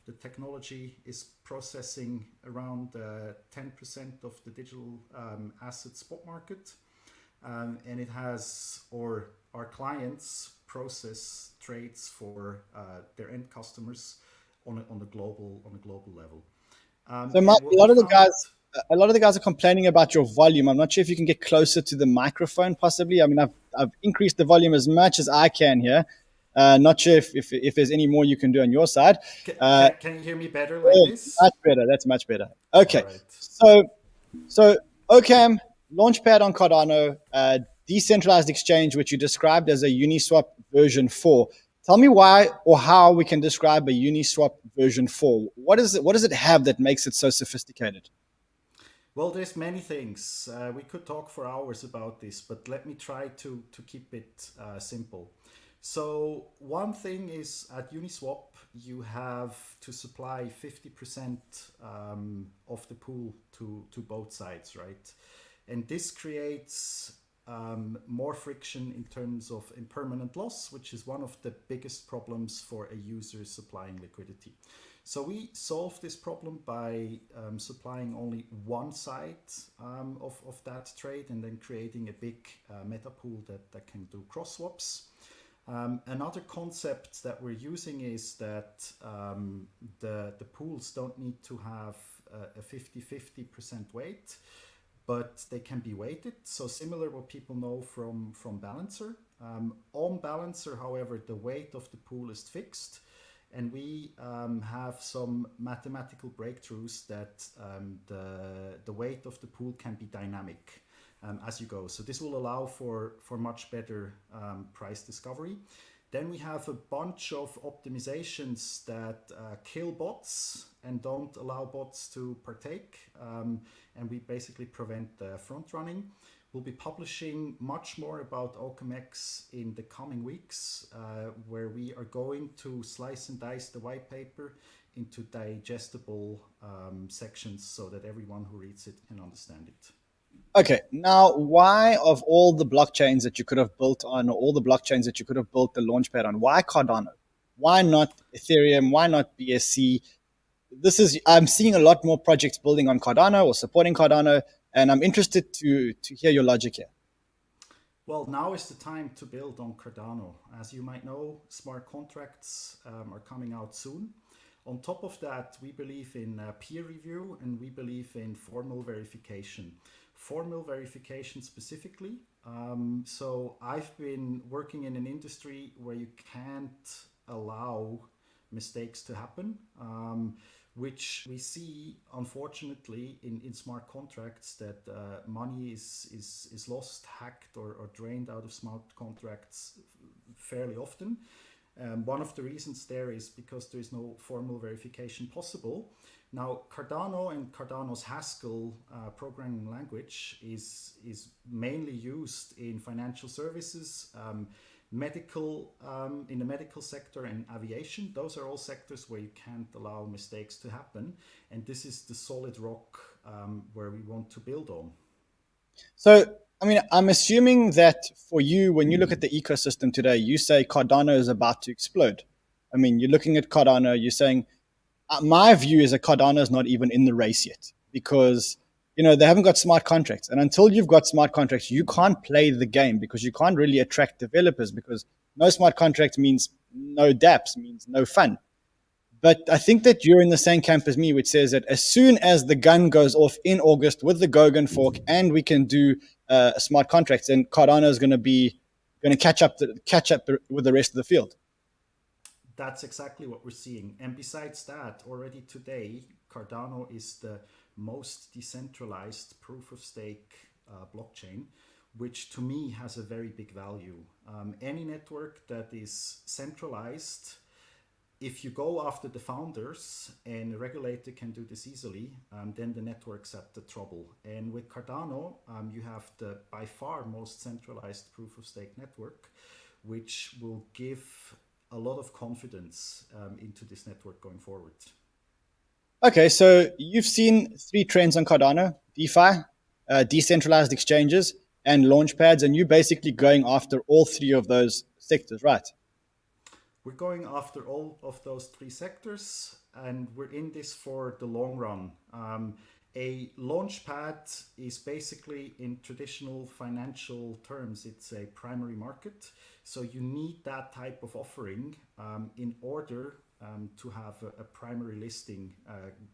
the technology is processing around 10% of the digital asset spot market. And it has, or our clients process trades for their end customers on a global level. So Mike, a lot of the guys are complaining about your volume. I'm not sure if you can get closer to the microphone, possibly. I mean, I've increased the volume as much as I can here. Not sure if there's any more you can do on your side. Can you hear me better like this? Much better. That's much better. Okay. Right. So Occam, Launchpad on Cardano, decentralized exchange, which you described as a Uniswap version 4. Tell me why or how we can describe a Uniswap version 4. What does it have that makes it so sophisticated? Well, there's many things. We could talk for hours about this, but let me try to keep it simple. So one thing is at Uniswap, you have to supply 50% of the pool to both sides, right? And this creates more friction in terms of impermanent loss, which is one of the biggest problems for a user supplying liquidity. So we solve this problem by supplying only one side of that trade and then creating a big meta pool that can do cross swaps. Another concept that we're using is that the pools don't need to have a 50-50% weight, but they can be weighted. So similar what people know from Balancer. On Balancer, however, the weight of the pool is fixed. And we have some mathematical breakthroughs that the weight of the pool can be dynamic as you go. So this will allow for much better price discovery. Then we have a bunch of optimizations that kill bots and don't allow bots to partake. And we basically prevent front running. We'll be publishing much more about Occam X in the coming weeks, where we are going to slice and dice the white paper into digestible sections so that everyone who reads it can understand it. Okay, now why of all the blockchains that you could have built on, or all the blockchains that you could have built the launchpad on, why Cardano? Why not Ethereum? Why not BSC? I'm seeing a lot more projects building on Cardano or supporting Cardano, and I'm interested to hear your logic here. Well, now is the time to build on Cardano. As you might know, smart contracts are coming out soon. On top of that, we believe in peer review and we believe in formal verification. Formal verification specifically. So I've been working in an industry where you can't allow mistakes to happen, which we see, unfortunately, in smart contracts, that money is lost, hacked, or drained out of smart contracts fairly often. One of the reasons there is because there is no formal verification possible. Now, Cardano and Cardano's Haskell programming language is mainly used in financial services, medical, in the medical sector, and aviation. Those are all sectors where you can't allow mistakes to happen. And this is the solid rock where we want to build on. So, I mean, I'm assuming that for you, when you look at the ecosystem today, you say Cardano is about to explode. I mean, you're looking at Cardano, you're saying, my view is that Cardano is not even in the race yet because, they haven't got smart contracts. And until you've got smart contracts, you can't play the game because you can't really attract developers because no smart contract means no dApps, means no fun. But I think that you're in the same camp as me, which says that as soon as the gun goes off in August with the Gogan fork and we can do smart contracts, then Cardano is going to catch up with the rest of the field. that's exactly what we're seeing. And besides that, already today, Cardano is the most decentralized proof of stake blockchain, which to me has a very big value. Any network that is centralized, if you go after the founders and the regulator can do this easily, then the network's at the trouble. And with Cardano, you have the by far most centralized proof of stake network, which will give a lot of confidence into this network going forward. Okay, so you've seen 3 trends on Cardano: DeFi, decentralized exchanges, and launchpads, and you're basically going after all 3 of those sectors, right? We're going after all of those 3 sectors, and we're in this for the long run. A launchpad is basically, in traditional financial terms, it's a primary market. So you need that type of offering in order to have a primary listing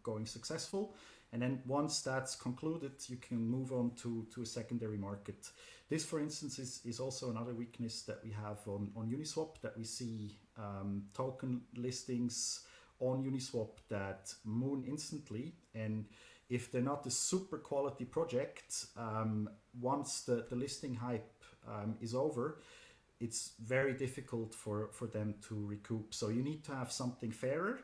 going successful. And then once that's concluded, you can move on to a secondary market. This, for instance, is also another weakness that we have on Uniswap, that we see token listings on Uniswap that moon instantly. And if they're not a super quality project, once the listing hype is over, it's very difficult for them to recoup. So you need to have something fairer.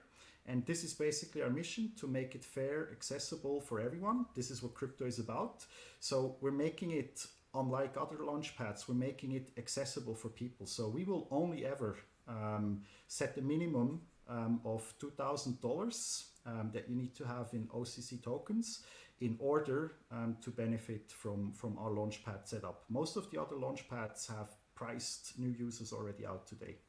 And this is basically our mission, to make it fair, accessible for everyone. This is what crypto is about. So we're making it, unlike other launchpads, we're making it accessible for people. So we will only ever set the minimum of $2,000 that you need to have in OCC tokens in order to benefit from our launchpad setup. Most of the other launchpads have priced new users already out today.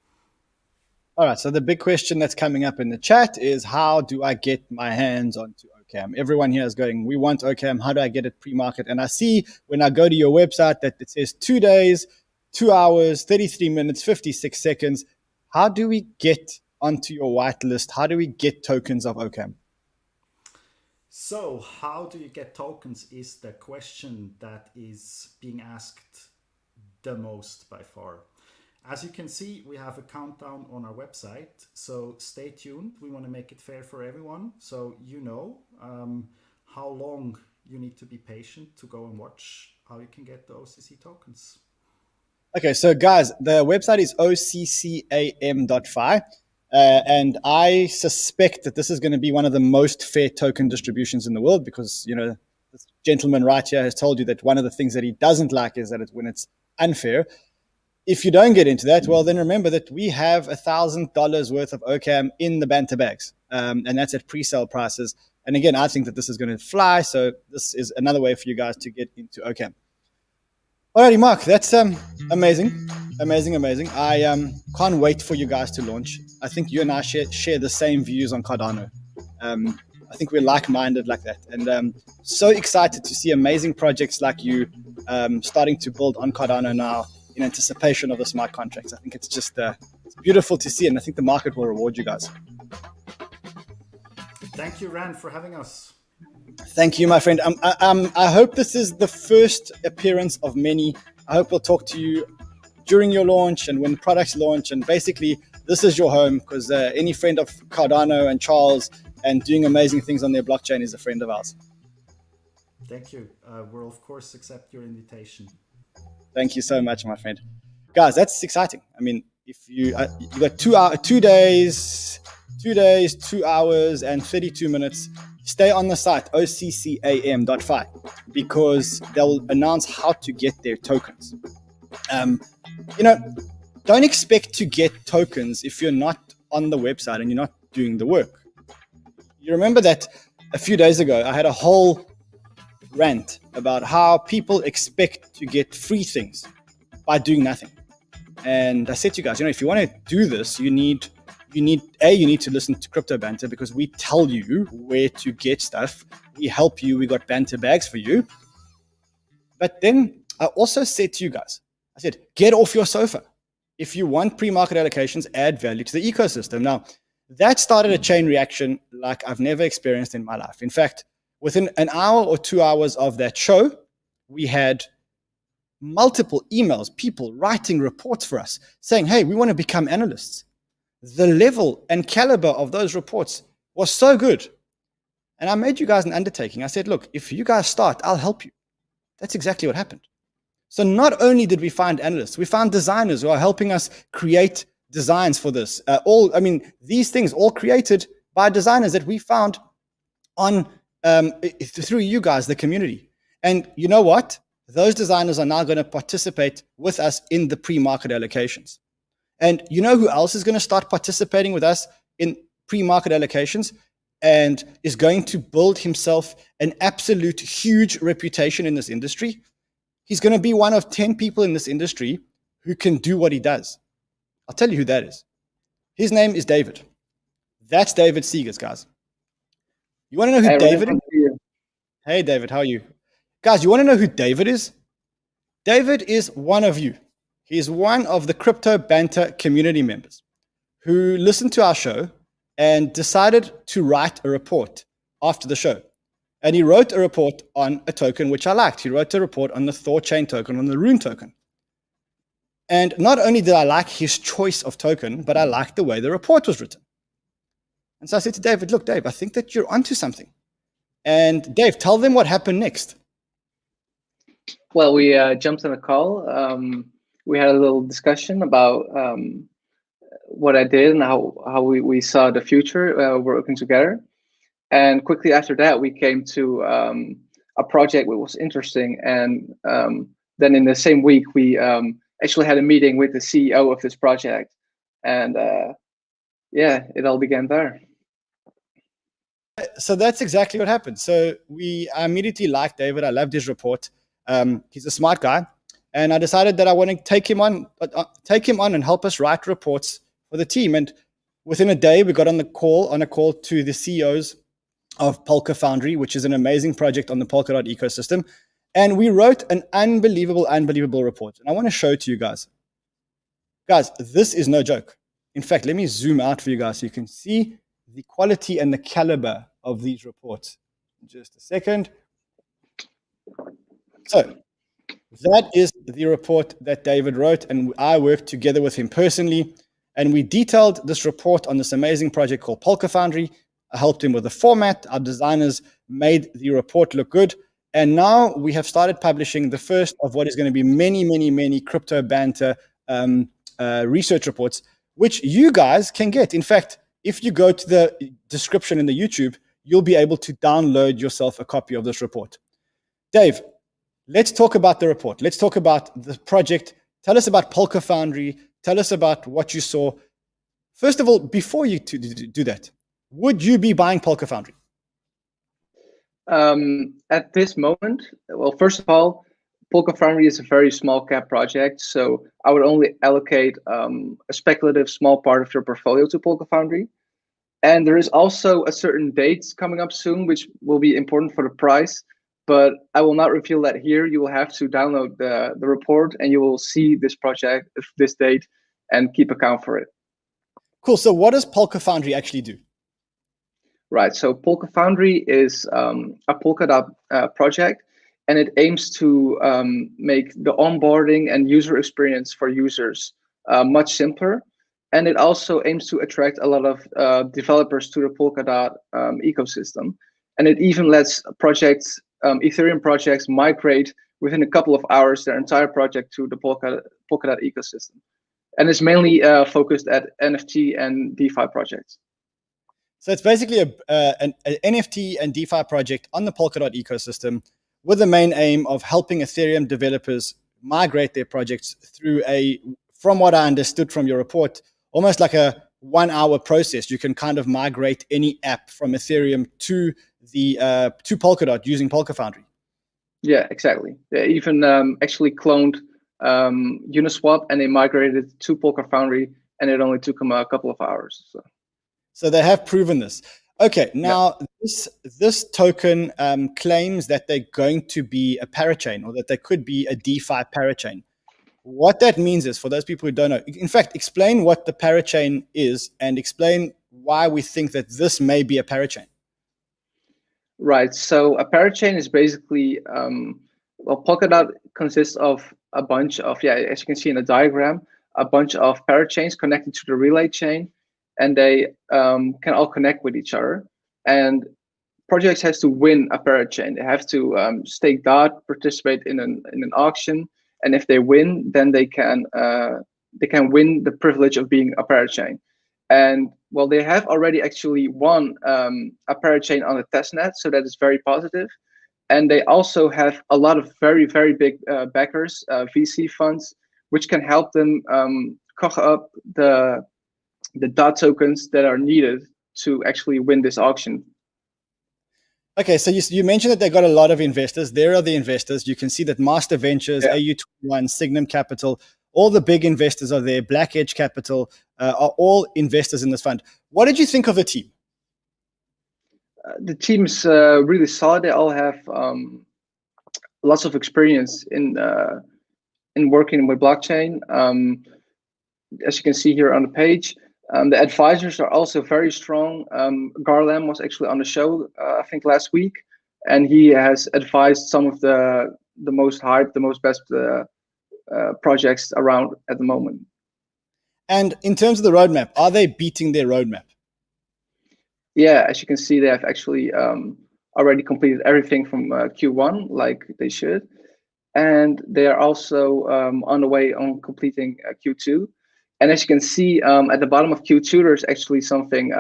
All right, so the big question that's coming up in the chat is, how do I get my hands onto Occam? Everyone here is going, we want Occam. How do I get it pre-market? And I see when I go to your website that it says 2 days, 2 hours, 33 minutes, 56 seconds. How do we get onto your whitelist? How do we get tokens of Occam? So how do you get tokens is the question that is being asked the most by far. As you can see, we have a countdown on our website, so stay tuned. We want to make it fair for everyone, so you know how long you need to be patient to go and watch how you can get the OCC tokens. Okay, so guys, the website is occam.fi, and I suspect that this is going to be one of the most fair token distributions in the world, because, you know, this gentleman right here has told you that one of the things that he doesn't like is that when it's unfair. If you don't get into that, well, then remember that we have $1,000 worth of Occam in the Banter bags, and that's at pre-sale prices. And again, I think that this is going to fly, so this is another way for you guys to get into Occam. Alrighty, Mark, that's amazing. I can't wait for you guys to launch. I think you and I share the same views on Cardano. I think we're like-minded like that, and so excited to see amazing projects like you starting to build on Cardano now, in anticipation of the smart contracts. I think it's just it's beautiful to see, and I think the market will reward you guys. Thank you, Rand, for having us. Thank you, my friend. I hope this is the first appearance of many. I hope we'll talk to you during your launch and when products launch, and basically this is your home, because any friend of Cardano and Charles and doing amazing things on their blockchain is a friend of ours. Thank you. We'll of course accept your invitation. Thank you so much, my friend. Guys, that's exciting. I mean, if you got 2 days, 2 hours and 32 minutes, stay on the site, occam.fi, because they'll announce how to get their tokens. You know, don't expect to get tokens if you're not on the website and you're not doing the work. You remember that a few days ago, I had a whole rant about how people expect to get free things by doing nothing. And I said to you guys, you know, if you want to do this, you need to listen to Crypto Banter, because we tell you where to get stuff. We help you. We got Banter bags for you. But then I also said to you guys, I said, get off your sofa. If you want pre-market allocations, add value to the ecosystem. Now, that started a chain reaction like I've never experienced in my life. In fact, within an hour or 2 hours of that show, we had multiple emails, people writing reports for us saying, hey, we want to become analysts. the level and caliber of those reports was so good. And I made you guys an undertaking. I said, look, if you guys start, I'll help you. That's exactly what happened. So not only did we find analysts, we found designers who are helping us create designs for this. These things all created by designers that we found on through you guys, the community. And you know what? Those designers are now going to participate with us in the pre-market allocations. And you know who else is going to start participating with us in pre-market allocations and is going to build himself an absolute huge reputation in this industry? He's going to be one of 10 people in this industry who can do what he does. I'll tell you who that is. His name is David. That's David Seegers, guys. You want to know who David is? Hey, David, how are you? Guys, you want to know who David is? David is one of you. He's one of the Crypto Banter community members who listened to our show and decided to write a report after the show. And he wrote a report on a token which I liked. He wrote a report on the Thor chain token, on the Rune token. And not only did I like his choice of token, but I liked the way the report was written. And so I said to David, look, Dave, I think that you're onto something. And Dave, tell them what happened next. Well, we jumped on a call. We had a little discussion about what I did and how we saw the future working together. And quickly after that, we came to a project that was interesting. And then in the same week, we actually had a meeting with the CEO of this project. And yeah, it all began there. So that's exactly what happened. So I immediately liked David. I loved his report. He's a smart guy. And I decided that I want to take him on and help us write reports for the team. And within a day, we got on a call to the CEOs of Polkafoundry, which is an amazing project on the Polkadot ecosystem. And we wrote an unbelievable report. And I want to show it to you guys. Guys, this is no joke. In fact, let me zoom out for you guys so you can see the quality and the caliber of these reports. Just a second. So that is the report that David wrote, and I worked together with him personally. And we detailed this report on this amazing project called Polkafoundry. I helped him with the format. Our designers made the report look good. And now we have started publishing the first of what is going to be many Crypto Banter research reports, which you guys can get. In fact, if you go to the description in the YouTube, you'll be able to download yourself a copy of this report. Dave, let's talk about the report. Let's talk about the project. Tell us about Polkafoundry. Tell us about what you saw. First of all, before you do that, would you be buying Polkafoundry? At this moment, well, first of all, Polkafoundry is a very small cap project, so I would only allocate a speculative small part of your portfolio to Polkafoundry. And there is also a certain date coming up soon, which will be important for the price, but I will not reveal that here. You will have to download the report and you will see this project, this date, and keep account for it. Cool. So what does Polkafoundry actually do? Right. So Polkafoundry is a Polkadot project, and it aims to make the onboarding and user experience for users much simpler. And it also aims to attract a lot of developers to the Polkadot ecosystem. And it even lets projects, Ethereum projects, migrate within a couple of hours their entire project to the Polkadot ecosystem. And it's mainly focused at NFT and DeFi projects. So it's basically an NFT and DeFi project on the Polkadot ecosystem with the main aim of helping Ethereum developers migrate their projects through from what I understood from your report, almost like a 1 hour process. You can kind of migrate any app from Ethereum to Polkadot using Polkafoundry. Yeah, exactly. They even actually cloned Uniswap and they migrated to Polkafoundry, and it only took them a couple of hours. So they have proven this. Okay, now this token claims that they're going to be a parachain, or that they could be a DeFi parachain. What that means is, for those people who don't know, in fact, explain what the parachain is and explain why we think that this may be a parachain. Right. So a parachain is basically, well, Polkadot consists of a bunch of, as you can see in the diagram, a bunch of parachains connected to the relay chain. and they can all connect with each other. And projects has to win a parachain. They have to stake DOT, participate in an auction, and if they win, then they can win the privilege of being a parachain. And well, they have already actually won a parachain on the testnet, so that is very positive. And they also have a lot of very, very big backers, VC funds, which can help them cook up the DOT tokens that are needed to actually win this auction. Okay, so you mentioned that they got a lot of investors. There are the investors. You can see that Master Ventures, AU21, Signum Capital, all the big investors are there. Black Edge Capital are all investors in this fund. What did you think of the team? The team's really solid. They all have lots of experience in working with blockchain. As you can see here on the page, the advisors are also very strong. Garland was actually on the show, I think last week, and he has advised some of the most hyped, the most best projects around at the moment. And in terms of the roadmap, are they beating their roadmap? Yeah, as you can see, they have actually already completed everything from Q1, like they should. And they are also on the way on completing Q2. And as you can see at the bottom of Q2, there's actually something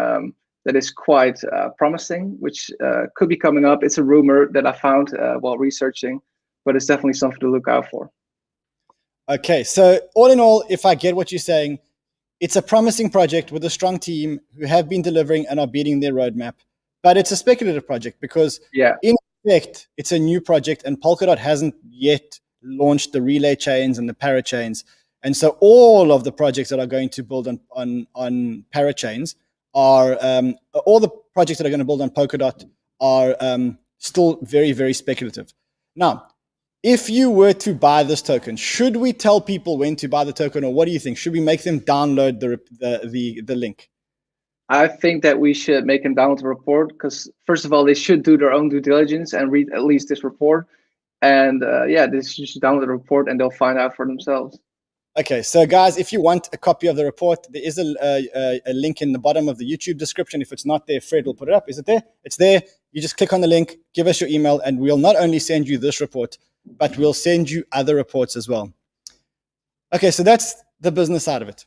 that is quite promising, which could be coming up. It's a rumor that I found while researching, but it's definitely something to look out for. Okay, so all in all, if I get what you're saying, it's a promising project with a strong team who have been delivering and are beating their roadmap. But it's a speculative project because in effect, it's a new project and Polkadot hasn't yet launched the relay chains and the parachains. And so all of the projects that are going to build on parachains are, all the projects that are going to build on Polkadot are still very, very speculative. Now, if you were to buy this token, should we tell people when to buy the token, or what do you think? Should we make them download the link? I think that we should make them download the report because, first of all, they should do their own due diligence and read at least this report. And they should download the report and they'll find out for themselves. Okay, so guys, if you want a copy of the report, there is a link in the bottom of the YouTube description. If it's not there, Fred will put it up. Is it there? It's there. You just click on the link, give us your email, and we'll not only send you this report, but we'll send you other reports as well. Okay, so that's the business side of it.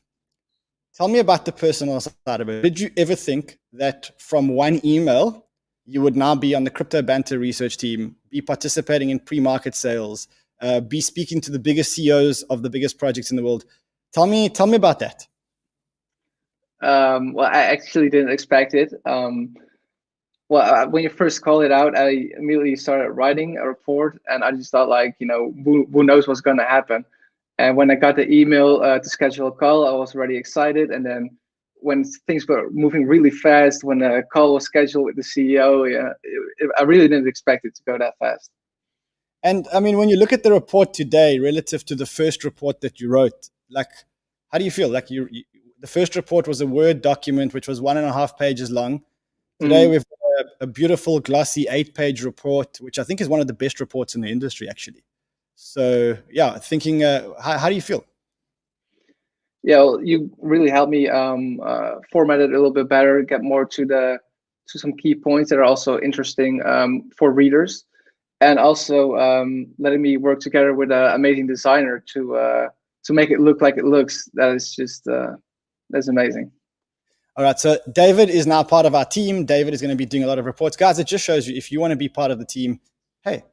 Tell me about the personal side of it. Did you ever think that from one email, you would now be on the Crypto Banter research team, be participating in pre-market sales, be speaking to the biggest CEOs of the biggest projects in the world? Tell me about that. Well, I actually didn't expect it. When you first called it out, I immediately started writing a report, and I just thought, like, who knows what's going to happen. And when I got the email to schedule a call, I was already excited. And then when things were moving really fast, when a call was scheduled with the CEO, I really didn't expect it to go that fast. And I mean, when you look at the report today relative to the first report that you wrote, like, how do you feel? Like the first report was a Word document, which was 1.5 pages long. Today, we've got a beautiful glossy 8-page report, which I think is one of the best reports in the industry, actually. So yeah, thinking, how do you feel? Yeah, well, you really helped me format it a little bit better, get more to some key points that are also interesting for readers, and also letting me work together with an amazing designer to make it look like it looks. That is just that's amazing. All right, so David is now part of our team. David is going to be doing a lot of reports. Guys, it just shows you, if you want to be part of the team, hey,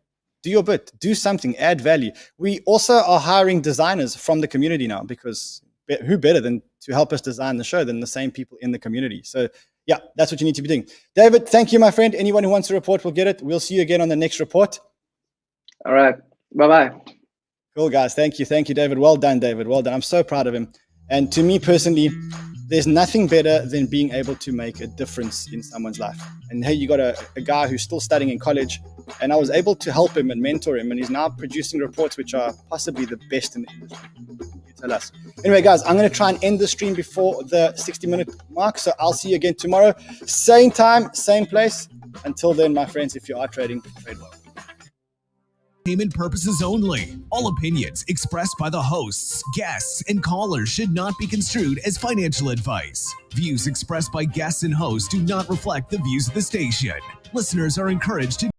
do your bit, do something, add value. We also are hiring designers from the community now, because who better than to help us design the show than the same people in the community? So yeah, that's what you need to be doing. David, thank you, my friend. Anyone who wants to report will get it. We'll see you again on the next report. All right, bye-bye. Cool, guys. Thank you, David. Well done, David. Well done. I'm so proud of him. And to me personally, there's nothing better than being able to make a difference in someone's life. And hey, you got a guy who's still studying in college, and I was able to help him and mentor him, and he's now producing reports which are possibly the best in the industry. You tell us. Anyway, guys, I'm going to try and end the stream before the 60-minute mark, so I'll see you again tomorrow. Same time, same place. Until then, my friends, if you are trading, trade well. Payment purposes only. All opinions expressed by the hosts, guests, and callers should not be construed as financial advice. Views expressed by guests and hosts do not reflect the views of the station. Listeners are encouraged to